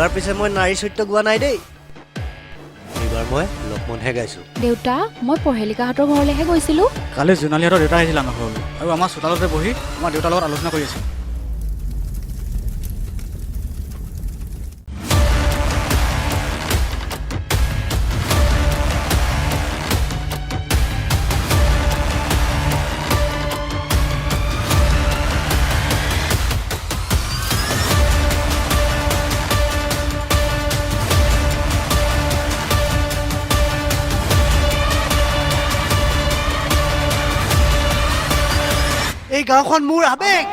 এইবাৰ পিছে মই নাৰী চৰিত্ৰ গোৱা নাই দেই এইবাৰ মই লক্ষ্মণহে গাইছো দেউতা মই পহেলিকাহঁতৰ ঘৰলৈহে গৈছিলো কালি জোনালীহঁতৰ দেউতা আহিছিল আমাৰ ঘৰলৈ আৰু আমাৰ চোতালতে বহি আমাৰ দেউতাৰ লগত আলোচনা কৰি আছিল এই গাঁওখন মোৰ আবেগ